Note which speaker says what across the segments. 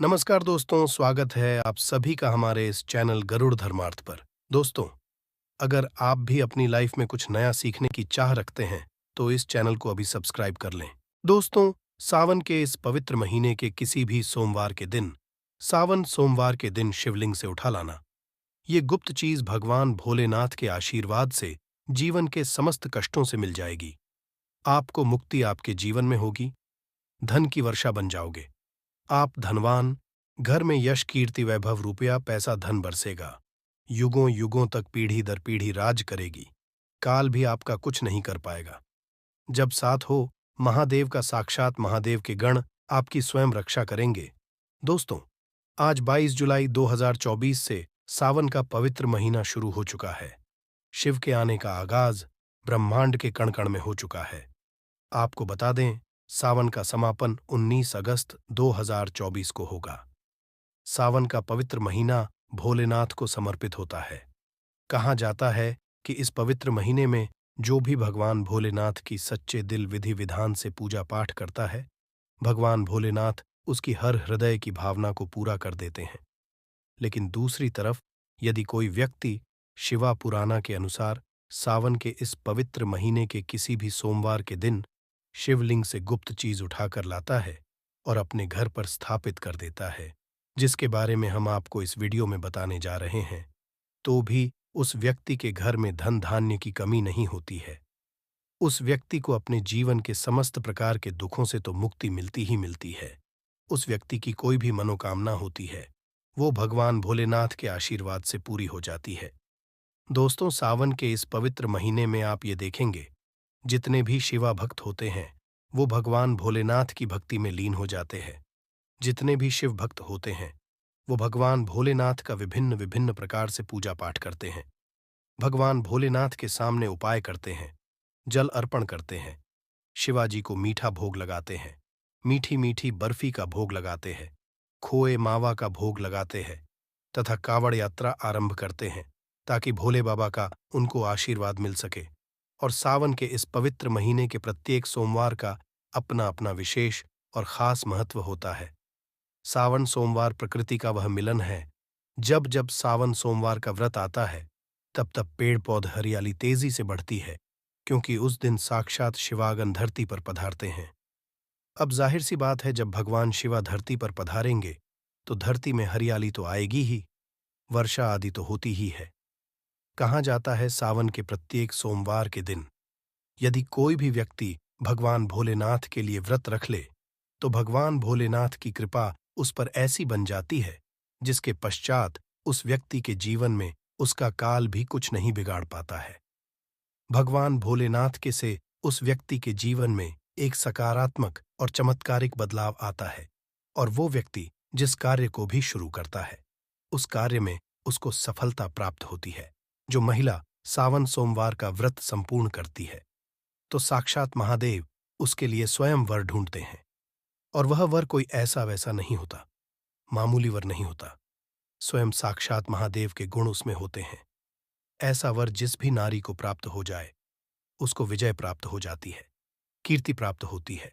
Speaker 1: नमस्कार दोस्तों, स्वागत है आप सभी का हमारे इस चैनल गरुड़ धर्मार्थ पर। दोस्तों, अगर आप भी अपनी लाइफ में कुछ नया सीखने की चाह रखते हैं, तो इस चैनल को अभी सब्सक्राइब कर लें। दोस्तों, सावन के इस पवित्र महीने के किसी भी सोमवार के दिन, सावन सोमवार के दिन शिवलिंग से उठा लाना, ये गुप्त चीज भगवान भोलेनाथ के आशीर्वाद से जीवन के समस्त कष्टों से मिल जाएगी। आपको मुक्ति आपके जीवन में होगी, धन की वर्षा बन जाओगे। आप धनवान, घर में यश कीर्ति वैभव रुपया पैसा धन बरसेगा। युगों युगों तक पीढ़ी दर पीढ़ी राज करेगी। काल भी आपका कुछ नहीं कर पाएगा। जब साथ हो, महादेव का साक्षात महादेव के गण आपकी स्वयं रक्षा करेंगे। दोस्तों, आज 22 जुलाई 2024 से सावन का पवित्र महीना शुरू हो चुका है। शिव के आने का आगाज ब्रह्मांड के कण कण में हो चुका है। आपको बता दें, सावन का समापन 19 अगस्त 2024 को होगा। सावन का पवित्र महीना भोलेनाथ को समर्पित होता है। कहा जाता है कि इस पवित्र महीने में जो भी भगवान भोलेनाथ की सच्चे दिल विधि विधान से पूजा पाठ करता है, भगवान भोलेनाथ उसकी हर हृदय की भावना को पूरा कर देते हैं। लेकिन दूसरी तरफ यदि कोई व्यक्ति शिवा पुराना के अनुसार सावन के इस पवित्र महीने के किसी भी सोमवार के दिन शिवलिंग से गुप्त चीज उठाकर लाता है और अपने घर पर स्थापित कर देता है, जिसके बारे में हम आपको इस वीडियो में बताने जा रहे हैं, तो भी उस व्यक्ति के घर में धन धान्य की कमी नहीं होती है। उस व्यक्ति को अपने जीवन के समस्त प्रकार के दुखों से तो मुक्ति मिलती ही मिलती है। उस व्यक्ति की कोई भी मनोकामना होती है, वो भगवान भोलेनाथ के आशीर्वाद से पूरी हो जाती है। दोस्तों, सावन के इस पवित्र महीने में आप ये देखेंगे, जितने भी शिवा भक्त होते हैं वो भगवान भोलेनाथ की भक्ति में लीन हो जाते हैं। जितने भी शिव भक्त होते हैं वो भगवान भोलेनाथ का विभिन्न विभिन्न प्रकार से पूजा पाठ करते हैं। भगवान भोलेनाथ के सामने उपाय करते हैं, जल अर्पण करते हैं, शिवाजी को मीठा भोग लगाते हैं, मीठी मीठी बर्फी का भोग लगाते हैं, खोए मावा का भोग लगाते हैं तथा कावड़ यात्रा आरंभ करते हैं ताकि भोले बाबा का उनको आशीर्वाद मिल सके। और सावन के इस पवित्र महीने के प्रत्येक सोमवार का अपना अपना विशेष और खास महत्व होता है। सावन सोमवार प्रकृति का वह मिलन है। जब जब सावन सोमवार का व्रत आता है, तब तब पेड़ पौध हरियाली तेजी से बढ़ती है, क्योंकि उस दिन साक्षात शिवागन धरती पर पधारते हैं। अब जाहिर सी बात है, जब भगवान शिवा धरती पर पधारेंगे तो धरती में हरियाली तो आएगी ही, वर्षा आदि तो होती ही है। कहा जाता है, सावन के प्रत्येक सोमवार के दिन यदि कोई भी व्यक्ति भगवान भोलेनाथ के लिए व्रत रख ले, तो भगवान भोलेनाथ की कृपा उस पर ऐसी बन जाती है जिसके पश्चात उस व्यक्ति के जीवन में उसका काल भी कुछ नहीं बिगाड़ पाता है। भगवान भोलेनाथ के से उस व्यक्ति के जीवन में एक सकारात्मक और चमत्कारिक बदलाव आता है, और वो व्यक्ति जिस कार्य को भी शुरू करता है, उस कार्य में उसको सफलता प्राप्त होती है। जो महिला सावन सोमवार का व्रत संपूर्ण करती है, तो साक्षात महादेव उसके लिए स्वयं वर ढूंढते हैं। और वह वर कोई ऐसा वैसा नहीं होता, मामूली वर नहीं होता। स्वयं साक्षात महादेव के गुण उसमें होते हैं। ऐसा वर जिस भी नारी को प्राप्त हो जाए, उसको विजय प्राप्त हो जाती है, कीर्ति प्राप्त होती है,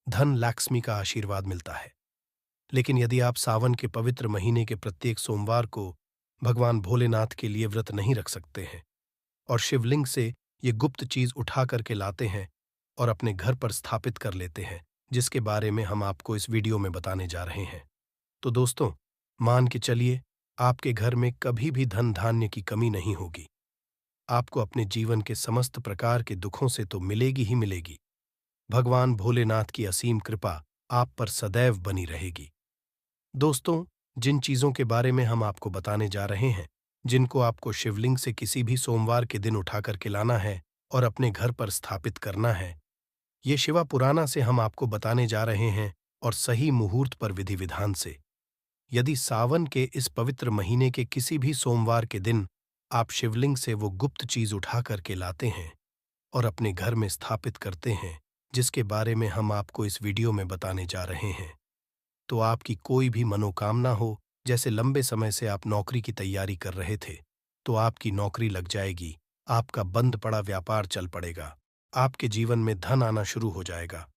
Speaker 1: धन लक्ष्मी का आशीर्वाद मिलता है। लेकिन यदि आप सावन के पवित्र महीने के प्रत्येक सोमवार को भगवान भोलेनाथ के लिए व्रत नहीं रख सकते हैं और शिवलिंग से ये गुप्त चीज उठा करके लाते हैं और अपने घर पर स्थापित कर लेते हैं, जिसके बारे में हम आपको इस वीडियो में बताने जा रहे हैं, तो दोस्तों, मान के चलिए आपके घर में कभी भी धन धान्य की कमी नहीं होगी। आपको अपने जीवन के समस्त प्रकार के दुखों से तो मिलेगी ही मिलेगी। भगवान भोलेनाथ की असीम कृपा आप पर सदैव बनी रहेगी। दोस्तों, जिन चीजों के बारे में हम आपको बताने जा रहे हैं, जिनको आपको शिवलिंग से किसी भी सोमवार के दिन उठा करके लाना है और अपने घर पर स्थापित करना है, ये शिवा पुराना से हम आपको बताने जा रहे हैं, और सही मुहूर्त पर विधि विधान से। यदि सावन के इस पवित्र महीने के किसी भी सोमवार के दिन आप शिवलिंग से वो गुप्त चीज उठा करके लाते हैं और अपने घर में स्थापित करते हैं, जिसके बारे में हम आपको इस वीडियो में बताने जा रहे हैं, तो आपकी कोई भी मनोकामना हो, जैसे लंबे समय से आप नौकरी की तैयारी कर रहे थे, तो आपकी नौकरी लग जाएगी, आपका बंद पड़ा व्यापार चल पड़ेगा, आपके जीवन में धन आना शुरू हो जाएगा,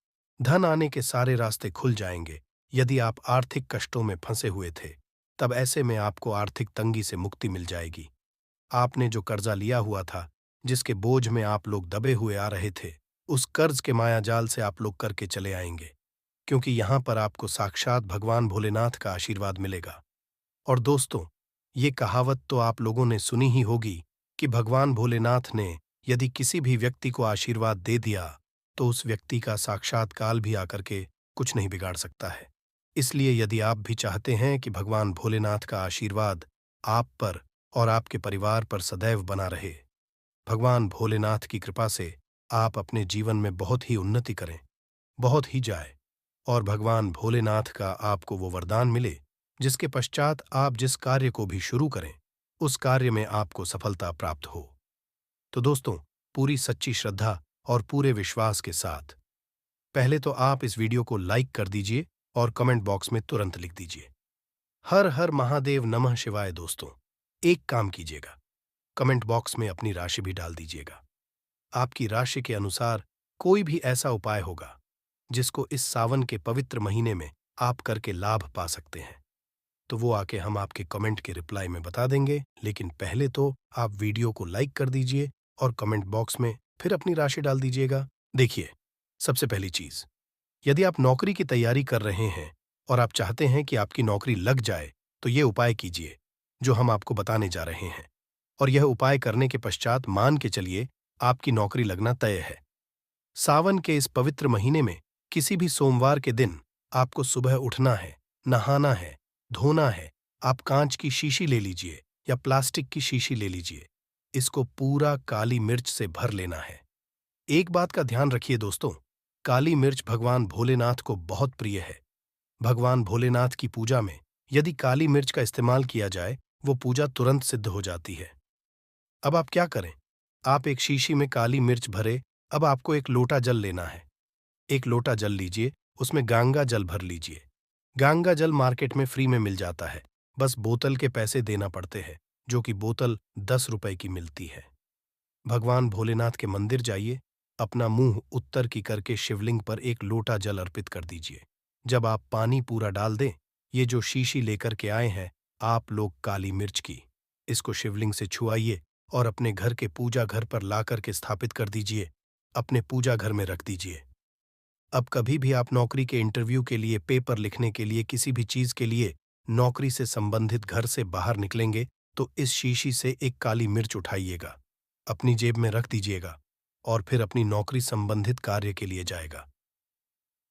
Speaker 1: धन आने के सारे रास्ते खुल जाएंगे, यदि आप आर्थिक कष्टों में फंसे हुए थे, तब ऐसे में आपको आर्थिक तंगी से मुक्ति मिल जाएगी। आपने जो कर्जा लिया हुआ था, जिसके बोझ में आप लोग दबे हुए आ रहे थे, उस कर्ज के मायाजाल से आप लोग करके चले आएंगे, क्योंकि यहां पर आपको साक्षात भगवान भोलेनाथ का आशीर्वाद मिलेगा। और दोस्तों, ये कहावत तो आप लोगों ने सुनी ही होगी कि भगवान भोलेनाथ ने यदि किसी भी व्यक्ति को आशीर्वाद दे दिया, तो उस व्यक्ति का साक्षात काल भी आकर के कुछ नहीं बिगाड़ सकता है। इसलिए यदि आप भी चाहते हैं कि भगवान भोलेनाथ का आशीर्वाद आप पर और आपके परिवार पर सदैव बना रहे, भगवान भोलेनाथ की कृपा से आप अपने जीवन में बहुत ही उन्नति करें, बहुत ही जाए, और भगवान भोलेनाथ का आपको वो वरदान मिले जिसके पश्चात आप जिस कार्य को भी शुरू करें, उस कार्य में आपको सफलता प्राप्त हो। तो दोस्तों, पूरी सच्ची श्रद्धा और पूरे विश्वास के साथ पहले तो आप इस वीडियो को लाइक कर दीजिए और कमेंट बॉक्स में तुरंत लिख दीजिए, हर हर महादेव नमः शिवाय। दोस्तों, एक काम कीजिएगा, कमेंट बॉक्स में अपनी राशि भी डाल दीजिएगा। आपकी राशि के अनुसार कोई भी ऐसा उपाय होगा जिसको इस सावन के पवित्र महीने में आप करके लाभ पा सकते हैं, तो वो आके हम आपके कमेंट के रिप्लाई में बता देंगे। लेकिन पहले तो आप वीडियो को लाइक कर दीजिए और कमेंट बॉक्स में फिर अपनी राशि डाल दीजिएगा। देखिए, सबसे पहली चीज, यदि आप नौकरी की तैयारी कर रहे हैं और आप चाहते हैं कि आपकी नौकरी लग जाए, तो ये उपाय कीजिए जो हम आपको बताने जा रहे हैं, और यह उपाय करने के पश्चात मान के चलिए आपकी नौकरी लगना तय है। सावन के इस पवित्र महीने में किसी भी सोमवार के दिन आपको सुबह उठना है, नहाना है, धोना है। आप कांच की शीशी ले लीजिए या प्लास्टिक की शीशी ले लीजिए, इसको पूरा काली मिर्च से भर लेना है। एक बात का ध्यान रखिए दोस्तों, काली मिर्च भगवान भोलेनाथ को बहुत प्रिय है। भगवान भोलेनाथ की पूजा में यदि काली मिर्च का इस्तेमाल किया जाए, वो पूजा तुरंत सिद्ध हो जाती है। अब आप क्या करें, आप एक शीशी में काली मिर्च भरे। अब आपको एक लोटा जल लेना है। एक लोटा जल लीजिए, उसमें गंगा जल भर लीजिए। गंगा जल मार्केट में फ्री में मिल जाता है, बस बोतल के पैसे देना पड़ते हैं, जो कि बोतल 10 रुपए की मिलती है। भगवान भोलेनाथ के मंदिर जाइए, अपना मुंह उत्तर की करके शिवलिंग पर एक लोटा जल अर्पित कर दीजिए। जब आप पानी पूरा डाल दें, ये जो शीशी लेकर के आए हैं आप लोग काली मिर्च की, इसको शिवलिंग से छुआइए और अपने घर के पूजा घर पर ला करके स्थापित कर दीजिए, अपने पूजा घर में रख दीजिए। अब कभी भी आप नौकरी के इंटरव्यू के लिए, पेपर लिखने के लिए, किसी भी चीज के लिए नौकरी से संबंधित घर से बाहर निकलेंगे, तो इस शीशी से एक काली मिर्च उठाइएगा, अपनी जेब में रख दीजिएगा और फिर अपनी नौकरी संबंधित कार्य के लिए जाएगा।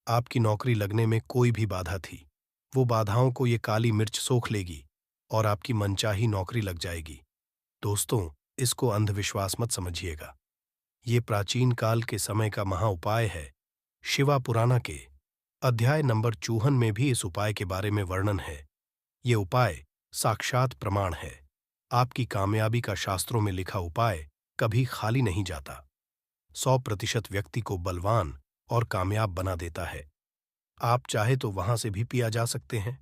Speaker 1: आपकी नौकरी लगने में कोई भी बाधा थी, वो बाधाओं को ये काली मिर्च सोख लेगी और आपकी मनचाही नौकरी लग जाएगी। दोस्तों, इसको अंधविश्वास मत समझिएगा, ये प्राचीन काल के समय का महा उपाय है। शिवा पुराना के अध्याय नंबर 54 में भी इस उपाय के बारे में वर्णन है। ये उपाय साक्षात प्रमाण है। आपकी कामयाबी का शास्त्रों में लिखा उपाय कभी खाली नहीं जाता। 100% व्यक्ति को बलवान और कामयाब बना देता है। आप चाहे तो वहां से भी पिया जा सकते हैं,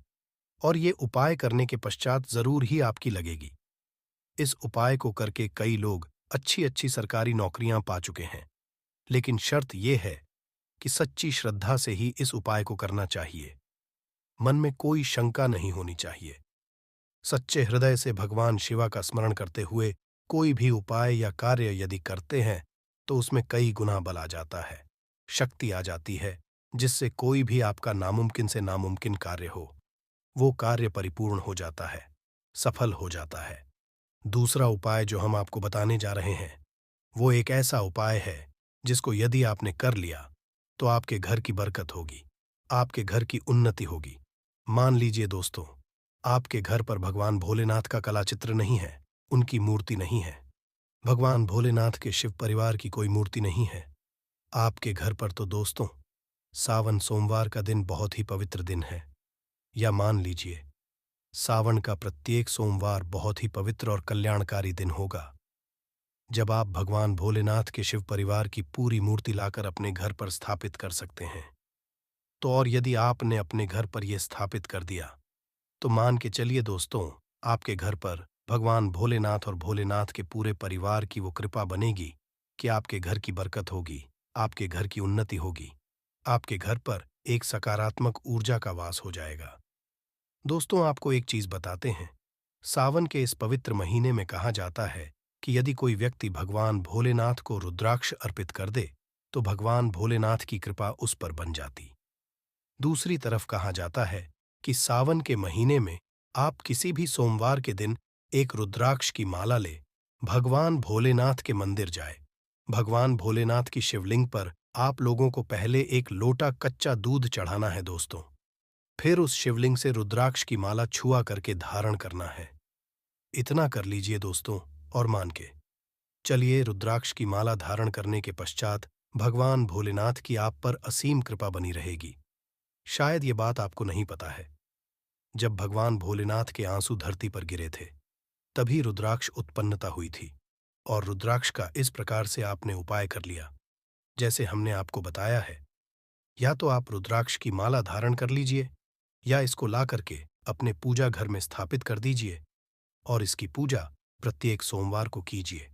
Speaker 1: और ये उपाय करने के पश्चात जरूर ही आपकी लगेगी। इस उपाय को करके कई लोग अच्छी अच्छी सरकारी नौकरियां पा चुके हैं, लेकिन शर्त यह है कि सच्ची श्रद्धा से ही इस उपाय को करना चाहिए। मन में कोई शंका नहीं होनी चाहिए। सच्चे हृदय से भगवान शिवा का स्मरण करते हुए कोई भी उपाय या कार्य यदि करते हैं, तो उसमें कई गुना बल आ जाता है, शक्ति आ जाती है, जिससे कोई भी आपका नामुमकिन से नामुमकिन कार्य हो, वो कार्य परिपूर्ण हो जाता है, सफल हो जाता है। दूसरा उपाय जो हम आपको बताने जा रहे हैं, वो एक ऐसा उपाय है जिसको यदि आपने कर लिया तो आपके घर की बरकत होगी, आपके घर की उन्नति होगी। मान लीजिए दोस्तों, आपके घर पर भगवान भोलेनाथ का कलाचित्र नहीं है, उनकी मूर्ति नहीं है, भगवान भोलेनाथ के शिव परिवार की कोई मूर्ति नहीं है आपके घर पर, तो दोस्तों, सावन सोमवार का दिन बहुत ही पवित्र दिन है। या मान लीजिए सावन का प्रत्येक सोमवार बहुत ही पवित्र और कल्याणकारी दिन होगा, जब आप भगवान भोलेनाथ के शिव परिवार की पूरी मूर्ति लाकर अपने घर पर स्थापित कर सकते हैं। तो और यदि आपने अपने घर पर यह स्थापित कर दिया, तो मान के चलिए दोस्तों, आपके घर पर भगवान भोलेनाथ और भोलेनाथ के पूरे परिवार की वो कृपा बनेगी कि आपके घर की बरकत होगी, आपके घर की उन्नति होगी, आपके घर पर एक सकारात्मक ऊर्जा का वास हो जाएगा। दोस्तों, आपको एक चीज बताते हैं। सावन के इस पवित्र महीने में कहा जाता है कि यदि कोई व्यक्ति भगवान भोलेनाथ को रुद्राक्ष अर्पित कर दे, तो भगवान भोलेनाथ की कृपा उस पर बन जाती। दूसरी तरफ कहा जाता है कि सावन के महीने में आप किसी भी सोमवार के दिन एक रुद्राक्ष की माला ले, भगवान भोलेनाथ के मंदिर जाए। भगवान भोलेनाथ की शिवलिंग पर आप लोगों को पहले एक लोटा कच्चा दूध चढ़ाना है दोस्तों। फिर उस शिवलिंग से रुद्राक्ष की माला छुआ करके धारण करना है। इतना कर लीजिए दोस्तों, और मान के चलिए, रुद्राक्ष की माला धारण करने के पश्चात भगवान भोलेनाथ की आप पर असीम कृपा बनी रहेगी। शायद ये बात आपको नहीं पता है, जब भगवान भोलेनाथ के आंसू धरती पर गिरे थे, तभी रुद्राक्ष उत्पन्नता हुई थी। और रुद्राक्ष का इस प्रकार से आपने उपाय कर लिया जैसे हमने आपको बताया है। या तो आप रुद्राक्ष की माला धारण कर लीजिए, या इसको ला करके अपने पूजा घर में स्थापित कर दीजिए और इसकी पूजा प्रत्येक सोमवार को कीजिए।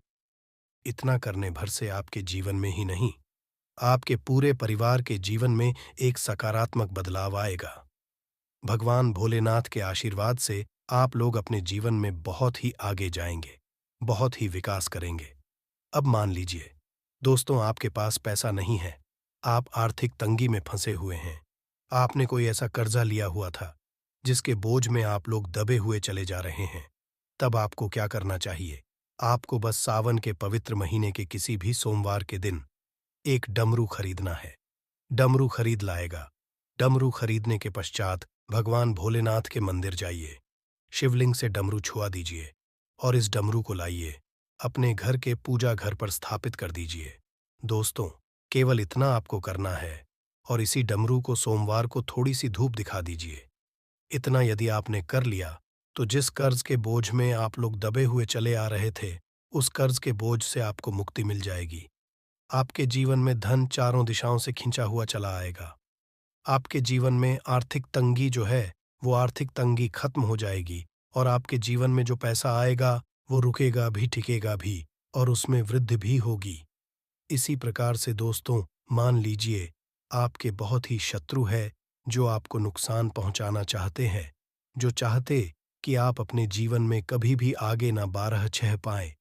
Speaker 1: इतना करने भर से आपके जीवन में ही नहीं, आपके पूरे परिवार के जीवन में एक सकारात्मक बदलाव आएगा। भगवान भोलेनाथ के आशीर्वाद से आप लोग अपने जीवन में बहुत ही आगे जाएंगे, बहुत ही विकास करेंगे। अब मान लीजिए दोस्तों, आपके पास पैसा नहीं है, आप आर्थिक तंगी में फंसे हुए हैं। आपने कोई ऐसा कर्जा लिया हुआ था जिसके बोझ में आप लोग दबे हुए चले जा रहे हैं। तब आपको क्या करना चाहिए? आपको बस सावन के पवित्र महीने के किसी भी सोमवार के दिन एक डमरू खरीदना है। डमरू खरीद लाएगा। डमरू खरीदने के पश्चात भगवान भोलेनाथ के मंदिर जाइए, शिवलिंग से डमरू छुआ दीजिए और इस डमरू को लाइए, अपने घर के पूजा घर पर स्थापित कर दीजिए। दोस्तों, केवल इतना आपको करना है और इसी डमरू को सोमवार को थोड़ी सी धूप दिखा दीजिए। इतना यदि आपने कर लिया, तो जिस कर्ज के बोझ में आप लोग दबे हुए चले आ रहे थे, उस कर्ज के बोझ से आपको मुक्ति मिल जाएगी। आपके जीवन में धन चारों दिशाओं से खिंचा हुआ चला आएगा। आपके जीवन में आर्थिक तंगी जो है, वो आर्थिक तंगी खत्म हो जाएगी और आपके जीवन में जो पैसा आएगा, वो रुकेगा भी, टिकेगा भी और उसमें वृद्धि भी होगी। इसी प्रकार से दोस्तों, मान लीजिए आपके बहुत ही शत्रु है जो आपको नुकसान पहुंचाना चाहते हैं, जो चाहते कि आप अपने जीवन में कभी भी आगे ना 12-6 पाएं।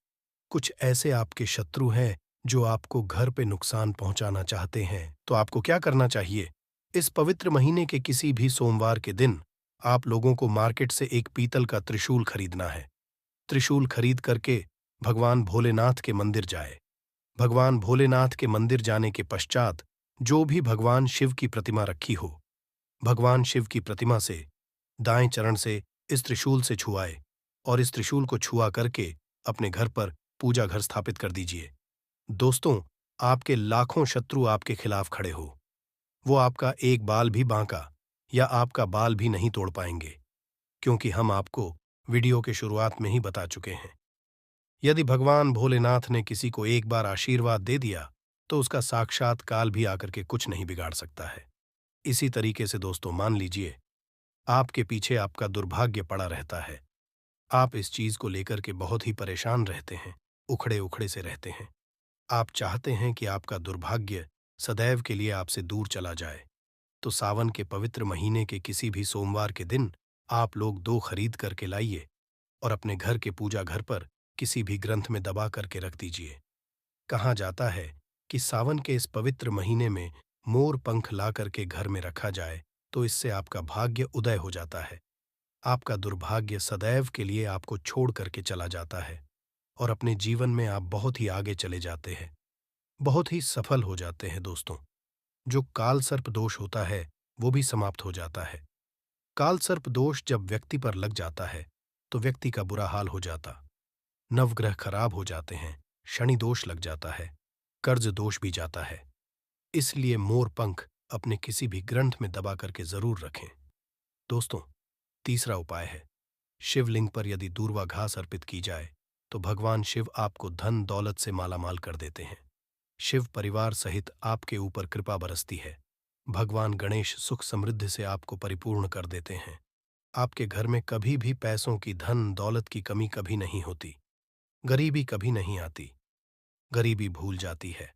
Speaker 1: कुछ ऐसे आपके शत्रु हैं जो आपको घर पे नुकसान पहुंचाना चाहते हैं। तो आपको क्या करना चाहिए? इस पवित्र महीने के किसी भी सोमवार के दिन आप लोगों को मार्केट से एक पीतल का त्रिशूल खरीदना है। त्रिशूल खरीद करके भगवान भोलेनाथ के मंदिर जाए। भगवान भोलेनाथ के मंदिर जाने के पश्चात जो भी भगवान शिव की प्रतिमा रखी हो, भगवान शिव की प्रतिमा से दाएं चरण से इस त्रिशूल से छुआए और इस त्रिशूल को छुआ करके अपने घर पर पूजा घर स्थापित कर दीजिए। दोस्तों, आपके लाखों शत्रु आपके खिलाफ खड़े हो, वो आपका एक बाल भी बांका या आपका बाल भी नहीं तोड़ पाएंगे, क्योंकि हम आपको वीडियो के शुरुआत में ही बता चुके हैं। यदि भगवान भोलेनाथ ने किसी को एक बार आशीर्वाद दे दिया, तो उसका साक्षात काल भी आकर के कुछ नहीं बिगाड़ सकता है। इसी तरीके से दोस्तों, मान लीजिए आपके पीछे आपका दुर्भाग्य पड़ा रहता है। आप इस चीज को लेकर के बहुत ही परेशान रहते हैं, उखड़े उखड़े से रहते हैं। आप चाहते हैं कि आपका दुर्भाग्य सदैव के लिए आपसे दूर चला जाए। तो सावन के पवित्र महीने के किसी भी सोमवार के दिन आप लोग 2 खरीद करके लाइए और अपने घर के पूजा घर पर किसी भी ग्रंथ में दबा करके रख दीजिए। कहा जाता है कि सावन के इस पवित्र महीने में मोर पंख ला करके घर में रखा जाए, तो इससे आपका भाग्य उदय हो जाता है। आपका दुर्भाग्य सदैव के लिए आपको छोड़ करके चला जाता है और अपने जीवन में आप बहुत ही आगे चले जाते हैं, बहुत ही सफल हो जाते हैं दोस्तों। जो काल सर्प दोष होता है, वो भी समाप्त हो जाता है। काल सर्प दोष जब व्यक्ति पर लग जाता है, तो व्यक्ति का बुरा हाल हो जाता, नवग्रह खराब हो जाते हैं, शनि दोष लग जाता है, कर्ज दोष भी जाता है। इसलिए मोर पंख अपने किसी भी ग्रंथ में दबा करके जरूर रखें। दोस्तों, तीसरा उपाय है, शिवलिंग पर यदि दूर्वा घास अर्पित की जाए, तो भगवान शिव आपको धन दौलत से मालामाल कर देते हैं। शिव परिवार सहित आपके ऊपर कृपा बरसती है। भगवान गणेश सुख समृद्धि से आपको परिपूर्ण कर देते हैं। आपके घर में कभी भी पैसों की, धन दौलत की कमी कभी नहीं होती। गरीबी कभी नहीं आती, गरीबी भूल जाती है।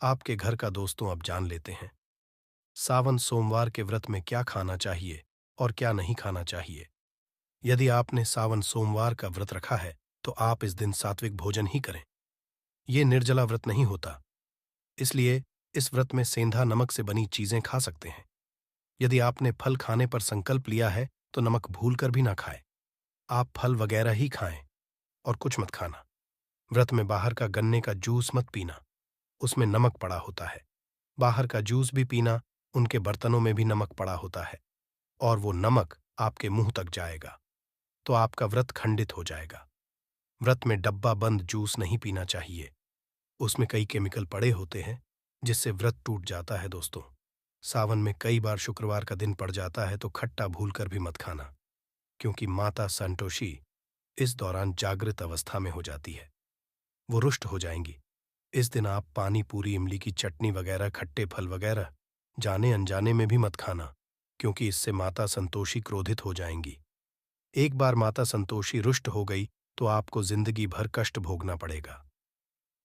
Speaker 1: आपके घर का दोस्तों अब जान लेते हैं। सावन सोमवार के व्रत में क्या खाना चाहिए और क्या नहीं खाना चाहिए। यदि आपने सावन सोमवार का व्रत रखा है तो आप इस दिन सात्विक भोजन ही करें। ये निर्जला व्रत नहीं होता, इसलिए इस व्रत में सेंधा नमक से बनी चीजें खा सकते हैं। यदि आपने फल खाने पर संकल्प लिया है तो नमक भूल कर भी ना खाएं। आप फल वगैरह ही खाएं और कुछ मत खाना। व्रत में बाहर का गन्ने का जूस मत पीना, उसमें नमक पड़ा होता है। बाहर का जूस भी पीना, उनके बर्तनों में भी नमक पड़ा होता है और वो नमक आपके मुंह तक जाएगा तो आपका व्रत खंडित हो जाएगा। व्रत में डब्बा बंद जूस नहीं पीना चाहिए, उसमें कई केमिकल पड़े होते हैं जिससे व्रत टूट जाता है। दोस्तों, सावन में कई बार शुक्रवार का दिन पड़ जाता है तो खट्टा भूलकर भी मत खाना, क्योंकि माता संतोषी इस दौरान जागृत अवस्था में हो जाती है, वो रुष्ट हो जाएंगी। इस दिन आप पानी पूरी, इमली की चटनी वगैरह, खट्टे फल वगैरह जाने अनजाने में भी मत खाना, क्योंकि इससे माता संतोषी क्रोधित हो जाएंगी। एक बार माता संतोषी रुष्ट हो गई तो आपको जिंदगी भर कष्ट भोगना पड़ेगा।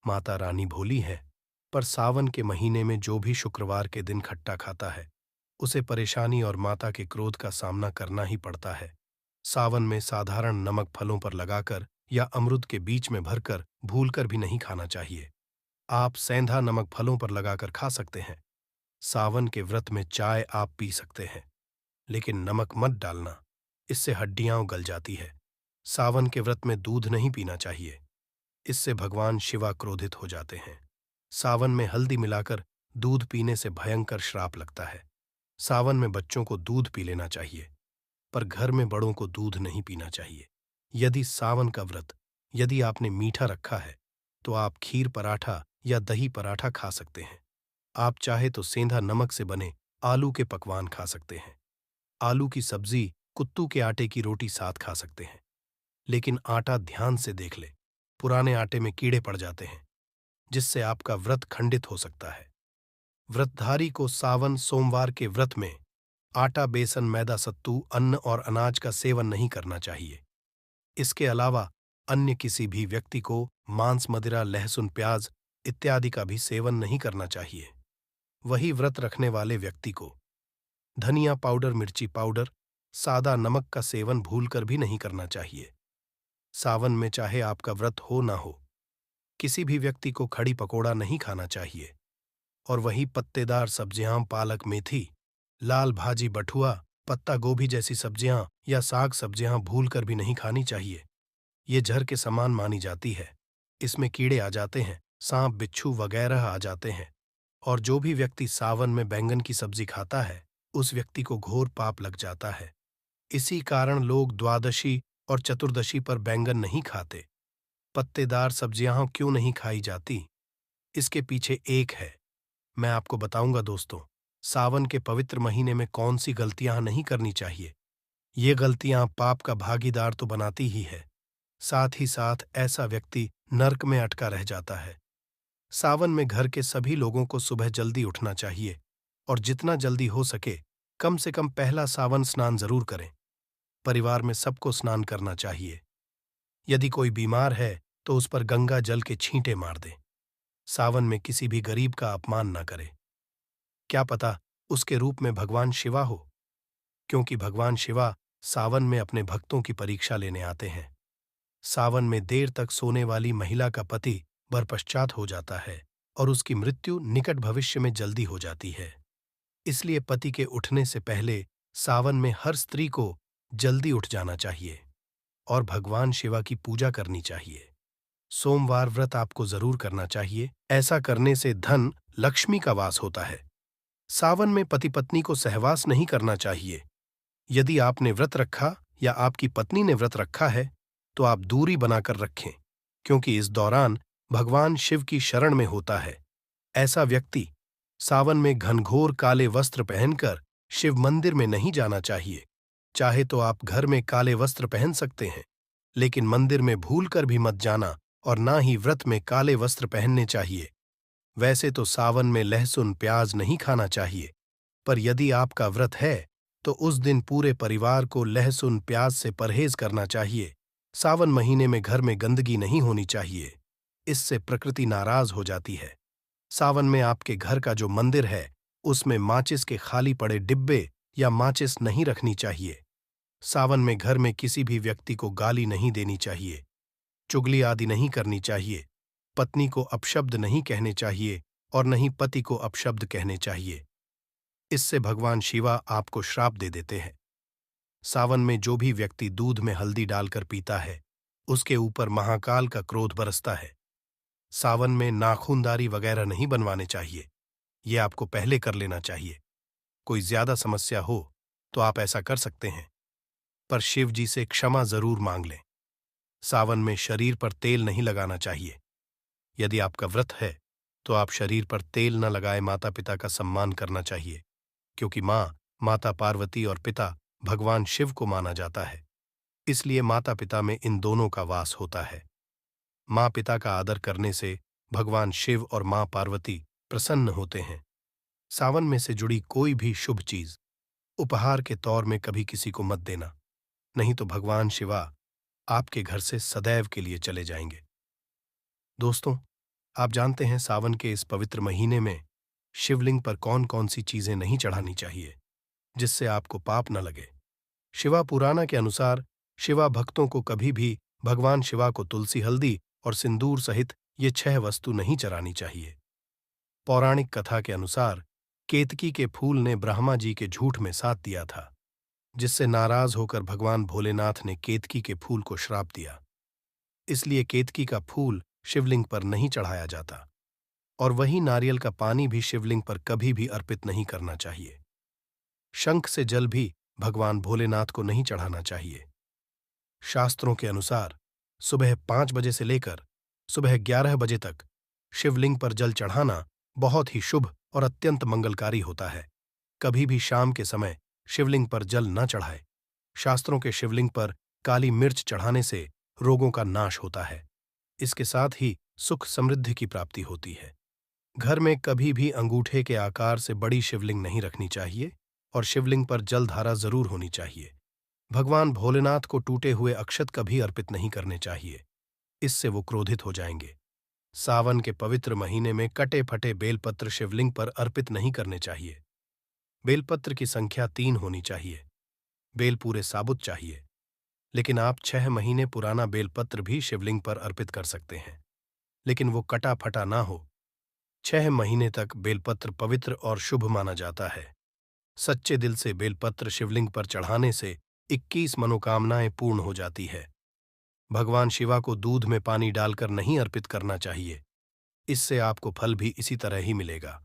Speaker 1: माता रानी भोली है, पर सावन के महीने में जो भी शुक्रवार के दिन खट्टा खाता है उसे परेशानी और माता के क्रोध का सामना करना ही पड़ता है। सावन में साधारण नमक फलों पर लगाकर या अमृत के बीच में भरकर भूलकर भी नहीं खाना चाहिए। आप सेंधा नमक फलों पर लगाकर खा सकते हैं। सावन के व्रत में चाय आप पी सकते हैं, लेकिन नमक मत डालना, इससे हड्डियां गल जाती है। सावन के व्रत में दूध नहीं पीना चाहिए, इससे भगवान शिवा क्रोधित हो जाते हैं। सावन में हल्दी मिलाकर दूध पीने से भयंकर श्राप लगता है। सावन में बच्चों को दूध पी लेना चाहिए, पर घर में बड़ों को दूध नहीं पीना चाहिए। यदि सावन का व्रत यदि आपने मीठा रखा है तो आप खीर पराठा या दही पराठा खा सकते हैं। आप चाहे तो सेंधा नमक से बने आलू के पकवान खा सकते हैं। आलू की सब्जी, कुत्तू के आटे की रोटी साथ खा सकते हैं। लेकिन आटा ध्यान से देख ले, पुराने आटे में कीड़े पड़ जाते हैं, जिससे आपका व्रत खंडित हो सकता है। व्रतधारी को सावन सोमवार के व्रत में आटा, बेसन, मैदा, सत्तू, अन्न और अनाज का सेवन नहीं करना चाहिए। इसके अलावा अन्य किसी भी व्यक्ति को मांस, मदिरा, लहसुन, प्याज इत्यादि का भी सेवन नहीं करना चाहिए। वही व्रत रखने वाले व्यक्ति को धनिया पाउडर, मिर्ची पाउडर, सादा नमक का सेवन भूलकर भी नहीं करना चाहिए। सावन में चाहे आपका व्रत हो ना हो, किसी भी व्यक्ति को खड़ी पकोड़ा नहीं खाना चाहिए। और वही पत्तेदार सब्जियां, पालक, मेथी, लाल भाजी, बथुआ, पत्ता गोभी जैसी सब्जियां या साग सब्जियां भूलकर भी नहीं खानी चाहिए। ये जहर के समान मानी जाती है, इसमें कीड़े आ जाते हैं, सांप, बिच्छू वगैरह आ जाते हैं। और जो भी व्यक्ति सावन में बैंगन की सब्जी खाता है उस व्यक्ति को घोर पाप लग जाता है। इसी कारण लोग द्वादशी और चतुर्दशी पर बैंगन नहीं खाते। पत्तेदार सब्जियां क्यों नहीं खाई जाती, इसके पीछे एक है, मैं आपको बताऊंगा। दोस्तों, सावन के पवित्र महीने में कौन सी गलतियां नहीं करनी चाहिए। ये गलतियां पाप का भागीदार तो बनाती ही है, साथ ही साथ ऐसा व्यक्ति नर्क में अटका रह जाता है। सावन में घर के सभी लोगों को सुबह जल्दी उठना चाहिए और जितना जल्दी हो सके कम से कम पहला सावन स्नान जरूर करें। परिवार में सबको स्नान करना चाहिए। यदि कोई बीमार है तो उस पर गंगा जल के छींटे मार दें। सावन में किसी भी गरीब का अपमान न करें, क्या पता उसके रूप में भगवान शिवा हो, क्योंकि भगवान शिवा सावन में अपने भक्तों की परीक्षा लेने आते हैं। सावन में देर तक सोने वाली महिला का पति बरपश्चात हो जाता है और उसकी मृत्यु निकट भविष्य में जल्दी हो जाती है। इसलिए पति के उठने से पहले सावन में हर स्त्री को जल्दी उठ जाना चाहिए और भगवान शिवा की पूजा करनी चाहिए। सोमवार व्रत आपको जरूर करना चाहिए, ऐसा करने से धन, लक्ष्मी का वास होता है। सावन में पति पत्नी को सहवास नहीं करना चाहिए। यदि आपने व्रत रखा या आपकी पत्नी ने व्रत रखा है तो आप दूरी बनाकर रखें, क्योंकि इस दौरान भगवान शिव की शरण में होता है। ऐसा व्यक्ति सावन में घनघोर काले वस्त्र पहनकर शिव मंदिर में नहीं जाना चाहिए। चाहे तो आप घर में काले वस्त्र पहन सकते हैं, लेकिन मंदिर में भूलकर भी मत जाना और ना ही व्रत में काले वस्त्र पहनने चाहिए। वैसे तो सावन में लहसुन, प्याज नहीं खाना चाहिए, पर यदि आपका व्रत है तो उस दिन पूरे परिवार को लहसुन, प्याज से परहेज करना चाहिए। सावन महीने में घर में गंदगी नहीं होनी चाहिए, इससे प्रकृति नाराज हो जाती है। सावन में आपके घर का जो मंदिर है उसमें माचिस के खाली पड़े डिब्बे या माचिस नहीं रखनी चाहिए। सावन में घर में किसी भी व्यक्ति को गाली नहीं देनी चाहिए, चुगली आदि नहीं करनी चाहिए, पत्नी को अपशब्द नहीं कहने चाहिए और न ही पति को अपशब्द कहने चाहिए। इससे भगवान शिवा आपको श्राप दे देते हैं। सावन में जो भी व्यक्ति दूध में हल्दी डालकर पीता है, उसके ऊपर महाकाल का क्रोध बरसता है। सावन में नाखूनदारी वगैरह नहीं बनवाने चाहिए, ये आपको पहले कर लेना चाहिए। कोई ज्यादा समस्या हो तो आप ऐसा कर सकते हैं, पर शिव जी से क्षमा जरूर मांग लें। सावन में शरीर पर तेल नहीं लगाना चाहिए। यदि आपका व्रत है तो आप शरीर पर तेल न लगाए माता पिता का सम्मान करना चाहिए, क्योंकि माता पार्वती और पिता भगवान शिव को माना जाता है। इसलिए माता पिता में इन दोनों का वास होता है। माँ पिता का आदर करने से भगवान शिव और माँ पार्वती प्रसन्न होते हैं। सावन में से जुड़ी कोई भी शुभ चीज उपहार के तौर में कभी किसी को मत देना, नहीं तो भगवान शिवा आपके घर से सदैव के लिए चले जाएंगे। दोस्तों, आप जानते हैं सावन के इस पवित्र महीने में शिवलिंग पर कौन कौन सी चीजें नहीं चढ़ानी चाहिए जिससे आपको पाप न लगे। शिवा पुराना के अनुसार शिवा भक्तों को कभी भी भगवान शिवा को तुलसी, हल्दी और सिंदूर सहित ये 6 वस्तु नहीं चढ़ानी चाहिए। पौराणिक कथा के अनुसार केतकी के फूल ने ब्रह्मा जी के झूठ में साथ दिया था, जिससे नाराज होकर भगवान भोलेनाथ ने केतकी के फूल को श्राप दिया। इसलिए केतकी का फूल शिवलिंग पर नहीं चढ़ाया जाता और वही नारियल का पानी भी शिवलिंग पर कभी भी अर्पित नहीं करना चाहिए। शंख से जल भी भगवान भोलेनाथ को नहीं चढ़ाना चाहिए। शास्त्रों के अनुसार सुबह 5 बजे से लेकर सुबह 11 बजे तक शिवलिंग पर जल चढ़ाना बहुत ही शुभ और अत्यंत मंगलकारी होता है। कभी भी शाम के समय शिवलिंग पर जल न चढ़ाए। शास्त्रों के शिवलिंग पर काली मिर्च चढ़ाने से रोगों का नाश होता है। इसके साथ ही सुख समृद्धि की प्राप्ति होती है। घर में कभी भी अंगूठे के आकार से बड़ी शिवलिंग नहीं रखनी चाहिए और शिवलिंग पर जलधारा जरूर होनी चाहिए। भगवान भोलेनाथ को टूटे हुए अक्षत कभी अर्पित नहीं करने चाहिए, इससे वो क्रोधित हो जाएंगे। सावन के पवित्र महीने में कटे फटे बेलपत्र शिवलिंग पर अर्पित नहीं करने चाहिए। बेलपत्र की संख्या 3 होनी चाहिए। बेल पूरे साबुत चाहिए, लेकिन आप 6 महीने पुराना बेलपत्र भी शिवलिंग पर अर्पित कर सकते हैं, लेकिन वो कटा फटा ना हो। 6 महीने तक बेलपत्र पवित्र और शुभ माना जाता है। सच्चे दिल से बेलपत्र शिवलिंग पर चढ़ाने से 21 मनोकामनाएं पूर्ण हो जाती है। भगवान शिवा को दूध में पानी डालकर नहीं अर्पित करना चाहिए, इससे आपको फल भी इसी तरह ही मिलेगा।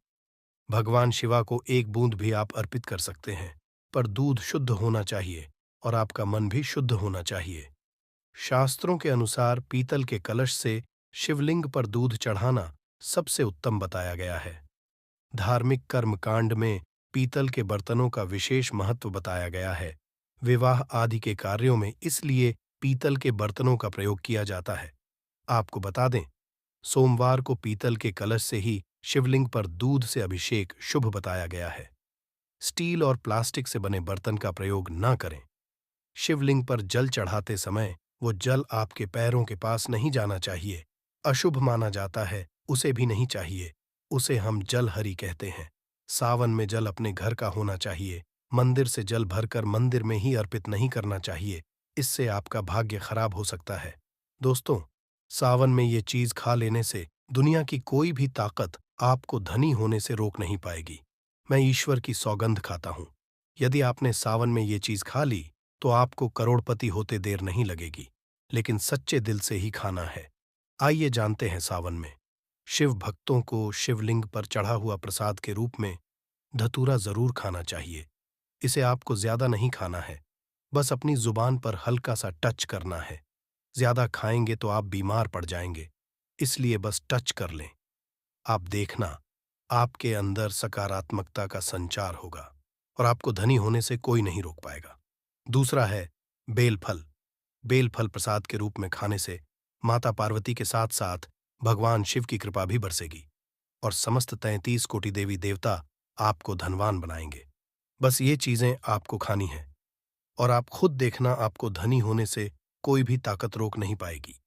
Speaker 1: भगवान शिवा को 1 बूंद भी आप अर्पित कर सकते हैं, पर दूध शुद्ध होना चाहिए और आपका मन भी शुद्ध होना चाहिए। शास्त्रों के अनुसार पीतल के कलश से शिवलिंग पर दूध चढ़ाना सबसे उत्तम बताया गया है। धार्मिक कर्मकांड में पीतल के बर्तनों का विशेष महत्व बताया गया है। विवाह आदि के कार्यों में इसलिए पीतल के बर्तनों का प्रयोग किया जाता है। आपको बता दें, सोमवार को पीतल के कलश से ही शिवलिंग पर दूध से अभिषेक शुभ बताया गया है। स्टील और प्लास्टिक से बने बर्तन का प्रयोग न करें। शिवलिंग पर जल चढ़ाते समय वो जल आपके पैरों के पास नहीं जाना चाहिए, अशुभ माना जाता है, उसे भी नहीं चाहिए। उसे हम जलहरी कहते हैं। सावन में जल अपने घर का होना चाहिए। मंदिर से जल भरकर मंदिर में ही अर्पित नहीं करना चाहिए, इससे आपका भाग्य खराब हो सकता है। दोस्तों, सावन में ये चीज खा लेने से दुनिया की कोई भी ताकत आपको धनी होने से रोक नहीं पाएगी। मैं ईश्वर की सौगंध खाता हूं, यदि आपने सावन में ये चीज खा ली तो आपको करोड़पति होते देर नहीं लगेगी, लेकिन सच्चे दिल से ही खाना है। आइए जानते हैं सावन में शिव भक्तों को शिवलिंग पर चढ़ा हुआ प्रसाद के रूप में धतूरा जरूर खाना चाहिए। इसे आपको ज्यादा नहीं खाना है, बस अपनी जुबान पर हल्का सा टच करना है। ज्यादा खाएंगे तो आप बीमार पड़ जाएंगे, इसलिए बस टच कर लें। आप देखना, आपके अंदर सकारात्मकता का संचार होगा और आपको धनी होने से कोई नहीं रोक पाएगा। दूसरा है बेलफल। बेलफल प्रसाद के रूप में खाने से माता पार्वती के साथ साथ भगवान शिव की कृपा भी बरसेगी और समस्त 33 कोटि देवी देवता आपको धनवान बनाएंगे। बस ये चीजें आपको खानी हैं और आप खुद देखना, आपको धनी होने से कोई भी ताकत रोक नहीं पाएगी।